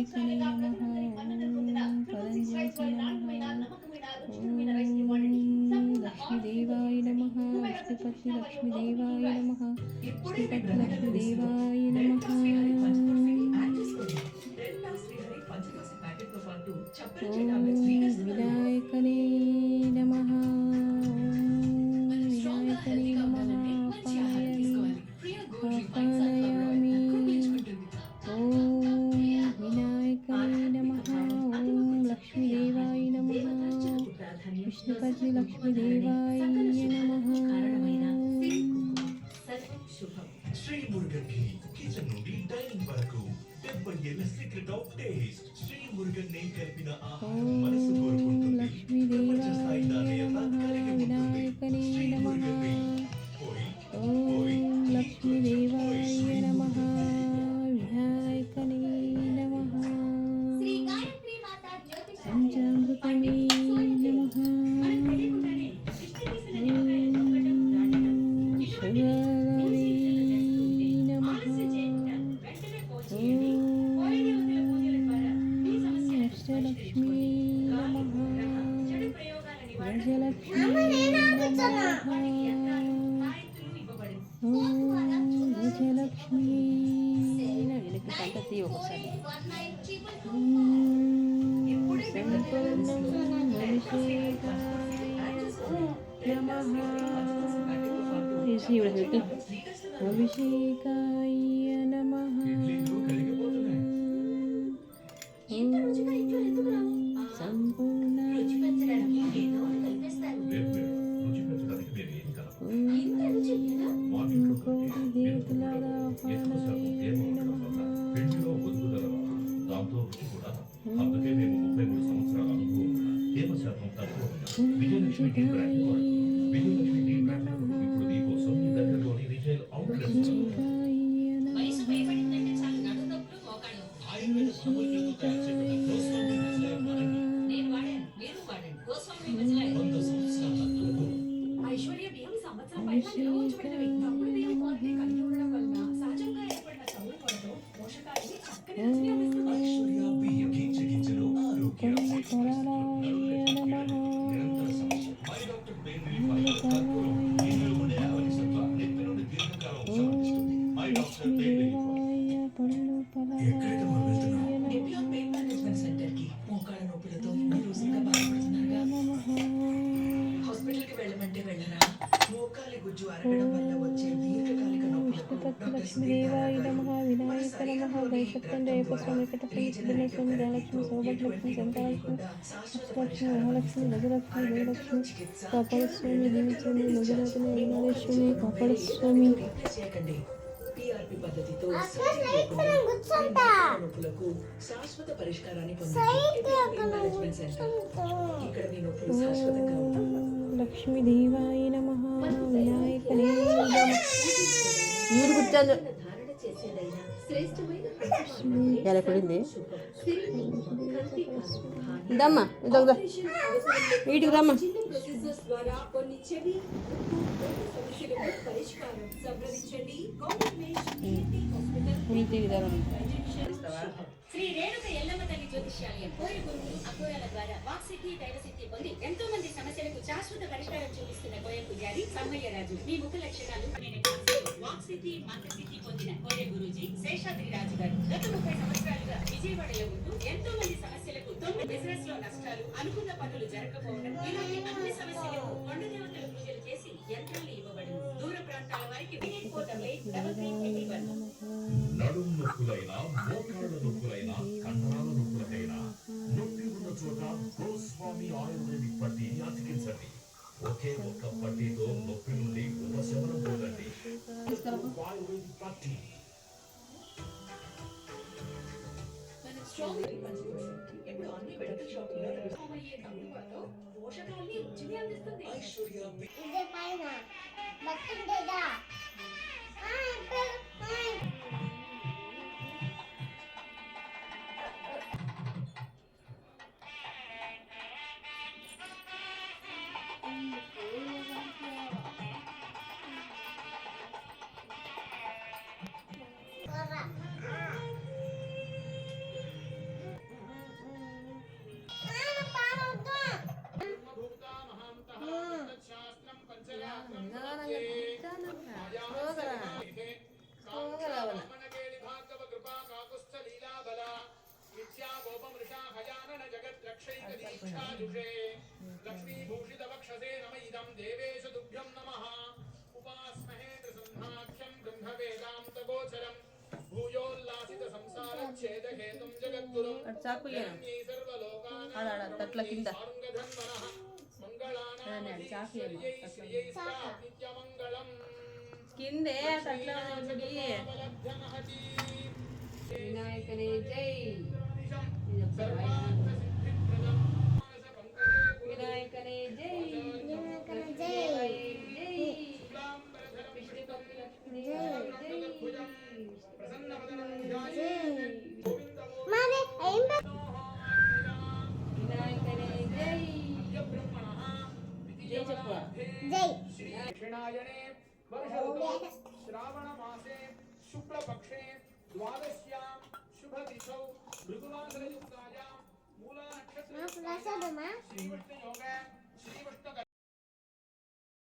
వినాయకనే నమః. ఓం పరంజ్యోతి నమః. ఓం లక్ష్మీదేవాయ నమః. విష్ణుపతి లక్ష్మీదేవాయ నమః. విష్ణుపతి లక్ష్మీదేవాయ నమః. ఓం వినాయకనే నమః. ఓం వినాయకనే నమః. ఆపానయామి. ఓం వినాయకనే నమః. ఓం లక్ష్మీదేవాయ నమః. విష్ణుపతి లక్ష్మీదేవాయ నమః. శ్రీ మురుగన్ ఘీ కిచెన్ నుండి డైనింగ్ వరకు 70 ఏళ్ల secret of taste. Shri Murugan నెయ్యి కలిపిన ఆహారం మనసు కోరుకుంటుంది. లక్ష్మీదేవాయ నమః. వినాయకనే నమః. ఓం లక్ష్మీదేవాయ నమః. వినాయకనే నమః. పంచామృతమే నమః. ఓం శివాయ నమః. ఓం అష్టలక్ష్మీ నమః. గజలక్ష్మీ నమః. ఓం గజలక్ష్మీ వెనక్కి పంట తీ ఒకసారి. సంపూర్ణం అభిషేకాయ నమః. అభిషేకాయ నమః. సంపూర్ణ దాంతో రుచి కూడా. అందుకే మేము 33 సంవత్సరాల అనుభవం ఉన్న తేమ శాతం తక్కువ ఉన్న విజయలక్ష్మి టీ బ్రాండ్ వాడుతున్నాం. విజయలక్ష్మి టీ బ్రాండ్ ఇప్పుడు మీకోసం మీ దగ్గరలోని రిటైల్ అవుట్లెట్స్ లక్ష్మీదేవాయ నమః. వినాయక నమః. గణపతి జయపస్వామి వెంకటేశ్వర స్వామి ధనలక్ష్మి సౌభగ్యలక్ష్మి సంతానలక్ష్మి అష్టలక్ష్మి మహాలక్ష్మి గజలక్ష్మి జయలక్ష్మి కాపాడస్వామి దేవస్వామి మధురాతని అవినాదేశ్వరి కాపాడస్వామి. శాశ్వత పరిష్కారాన్ని లక్ష్మీదేవాయ నమః. వినాయకనే నమః. నీరు కూర్చోండి ఎలా పడింది దమ్మా ఇదొకదా వీటికి దమ్మా. శ్రీ రేణుక ఎల్లమ్మ తల్లి జ్యోతిష్యాలయం కోయగురువు అఘోరాల ద్వారా వాక్సిద్ధి దైవసిద్ధి పొంది ఎంతో మంది సమస్యలకు శాశ్వత పరిష్కారం చూపిస్తున్న కోయ పూజారి సమ్మయ్యరాజు. మీ ముఖ లక్షణాలు వాక్సిద్ధి మంత్రసిద్ధి పొందిన కోయ గురూజీ శేషాద్రి రాజు గారు గత 30 సంవత్సరాలుగా విజయవాడలో ఉంటూ ఎంతో మంది సమస్యలకు 9 బిజినెస్ లో నష్టాలు, అనుకున్న పనులు జరగకపోవడం ఇలాంటి అన్ని సమస్యలకు కొండ దేవతల పూజలు చేసి యంత్రాలు ఇవ్వబడును. దూర ప్రాంతాల వారికి నడుం నొప్పులైనా మోకాళ్ళ నొప్పులైనా కండరాల నొప్పులకైనా నొప్పి ఉన్న చోట గోస్వామి ఆయుర్వేదిక్ పట్టీని అతికించండి. ఒకే ఒక్క పట్టీతో నొప్పి నుండి ఉపశమనం పొందండి. ఆయుర్వేదిక్ పట్టీ పోషకాల్ని రుచిగా అందిస్తుంది. लक्ष्मीभूषितवक्षसे नम इदं देवेश तुभ्यं नमः उपास्महे प्रसन्नाख्यं ब्रह्मवेदान्तगोचरम् भूयोल्लासित संसारच्छेदहेतुं जगद्गुरुं అటు చాకు ఇయ్యను सर्वलोकानां ఆడ తట్ల కింద सारुङ्गधन्वनः मंगलानां नित्यमङ्गलम् కిందే తట్ల ఉంది. వినాయకనే జై. వినాయకనే జై. వినాయకనే జై. జై. విష్ణుపతి లక్ష్మీ జై. వినాయకనే జై. జై చెప్పు. दक्षिणायने वर्ष ऋतौ श्रावण मासे शुक्ल पक्षे द्वादश्यां शुभ दिशौ भृगुवासरयुक्तायां मूला नक्षत्र श्री विष्णु योग श्री विष्णु